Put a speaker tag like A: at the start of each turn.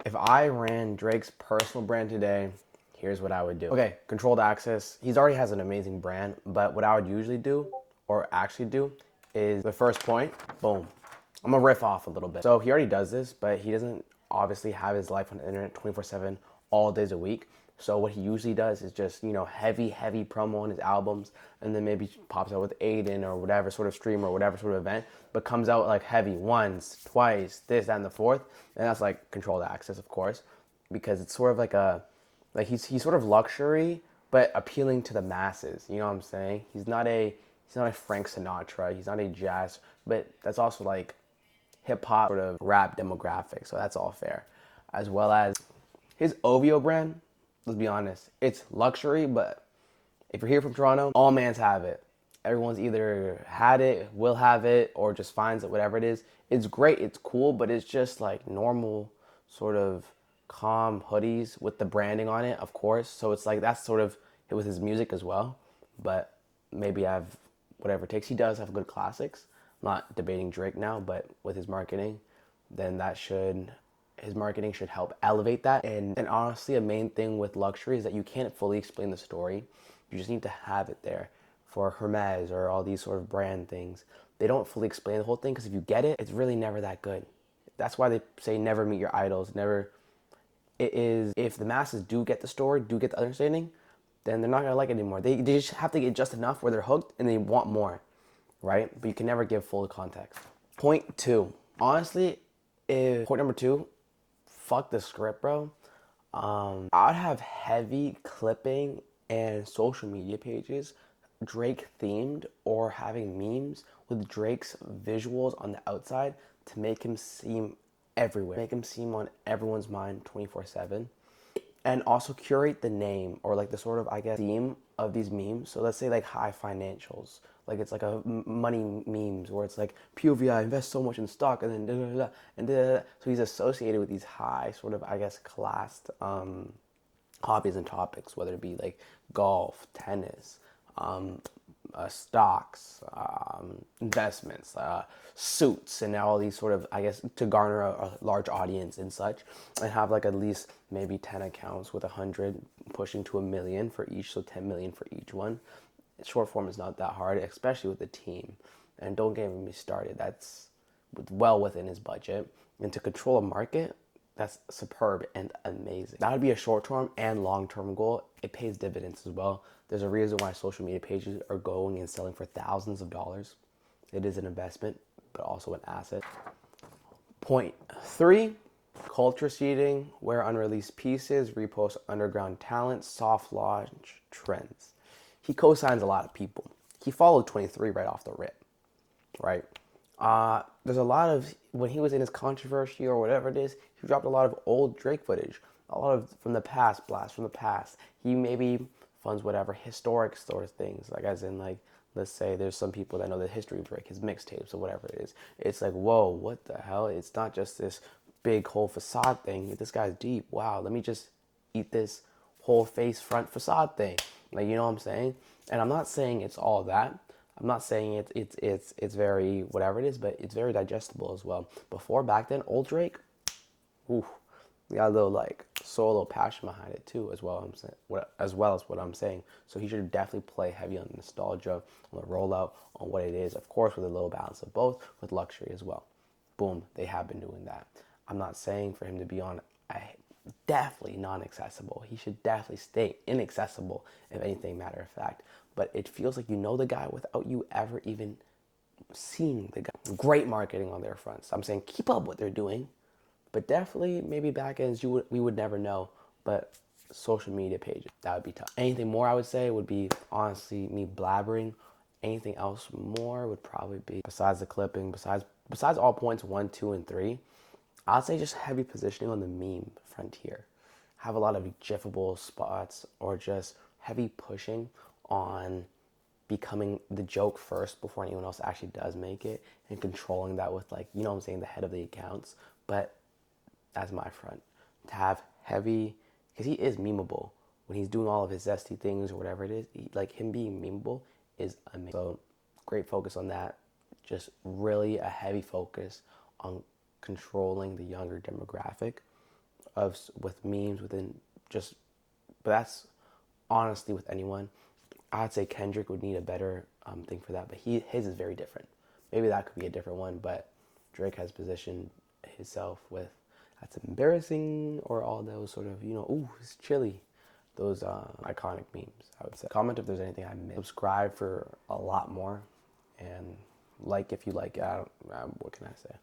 A: If I ran Drake's personal brand today, here's what I would do. Okay, controlled access. He's already has an amazing brand, but what I would usually do, or actually do, is the first point, boom. I'm gonna riff off a little bit. So he already does this, but he doesn't obviously have his life on the internet 24/7 all days a week. So what he usually does is just, heavy promo on his albums, and then maybe pops out with Aiden or whatever sort of stream or whatever sort of event, but comes out like heavy once, twice, this, that, and the fourth, and that's like controlled access, of course, because it's sort of like he's sort of luxury, but appealing to the masses. You know what I'm saying? He's not a Frank Sinatra. He's not a jazz, but that's also like hip hop sort of rap demographic. So that's all fair, as well as his OVO brand. Let's be honest, it's luxury, but if you're here from Toronto, all mans have it. Everyone's either had it, will have it, or just finds it, whatever it is. It's great, it's cool, but it's just like normal, sort of calm hoodies with the branding on it, of course. So it's like that's sort of it with his music as well. But maybe I've whatever it takes. He does have good classics. I'm not debating Drake now, but with his marketing, then his marketing should help elevate that. And honestly, a main thing with luxury is that you can't fully explain the story. You just need to have it there. For Hermes or all these sort of brand things, they don't fully explain the whole thing because if you get it, it's really never that good. That's why they say never meet your idols. Never. It is if the masses do get the story, do get the understanding, then they're not gonna like it anymore. They just have to get just enough where they're hooked and they want more, right? But you can never give full context. Point two. Honestly, if point number two, fuck the script, bro. I'd have heavy clipping and social media pages, Drake themed or having memes with Drake's visuals on the outside to make him seem everywhere, make him seem on everyone's mind 24/7, and also curate the name or like the sort of I guess theme of these memes. So let's say like high financials, like it's like a money memes where it's like POVI invest so much in stock and then da da da and da da. So he's associated with these high sort of I guess classed hobbies and topics, whether it be like golf, tennis, stocks, investments, suits, and all these sort of, I guess, to garner a large audience and such, and have like at least maybe 10 accounts with 100 pushing to 1 million for each, so 10 million for each one. Short form is not that hard, especially with a team. And don't get me started, that's well within his budget. And to control a market, that's superb and amazing. That would be a short-term and long-term goal. It pays dividends as well. There's a reason why social media pages are going and selling for thousands of dollars. It is an investment, but also an asset. Point three, culture seeding, wear unreleased pieces, repost underground talent, soft launch trends. He co-signs a lot of people. He followed 23 right off the rip, right? There's a lot of, when he was in his controversy or whatever it is, he dropped a lot of old Drake footage, a lot of from the past, blasts from the past. He maybe funds whatever historic sort of things, like as in like, let's say there's some people that know the history of Drake, his mixtapes or whatever it is. It's like, whoa, what the hell? It's not just this big whole facade thing. This guy's deep. Wow, let me just eat this whole face front facade thing. Like, you know what I'm saying? And I'm not saying it's all that. I'm not saying it's very whatever it is, but it's very digestible as well. Before back then, old Drake, ooh, we got a little like solo passion behind it too, as well. I'm saying, as well as what I'm saying. So he should definitely play heavy on nostalgia, on the rollout, on what it is. Of course, with a little balance of both, with luxury as well. Boom, they have been doing that. I'm not saying for him to be on definitely non-accessible. He should definitely stay inaccessible, if anything, matter of fact. But it feels like you know the guy without you ever even seeing the guy. Great marketing on their fronts. I'm saying keep up what they're doing, but definitely maybe back ends we would never know. But social media pages, that would be tough. Anything more I would say would be honestly me blabbering. Anything else more would probably be besides the clipping, besides all points 1, 2, and 3. I'd say just heavy positioning on the meme frontier. Have a lot of GIFable spots or just heavy pushing on becoming the joke first before anyone else actually does make it and controlling that with like, you know what I'm saying, the head of the accounts. But that's my front. To have heavy, because he is memeable. When he's doing all of his zesty things or whatever it is, like him being memeable is amazing. So great focus on that. Just really a heavy focus on controlling the younger demographic with memes within just, but that's honestly with anyone. I'd say Kendrick would need a better thing for that, but his is very different. Maybe that could be a different one, but Drake has positioned himself with that's embarrassing or all those sort of, ooh, it's chilly. Those iconic memes, I would say. Comment if there's anything I missed. Subscribe for a lot more, and like if you like it. What can I say?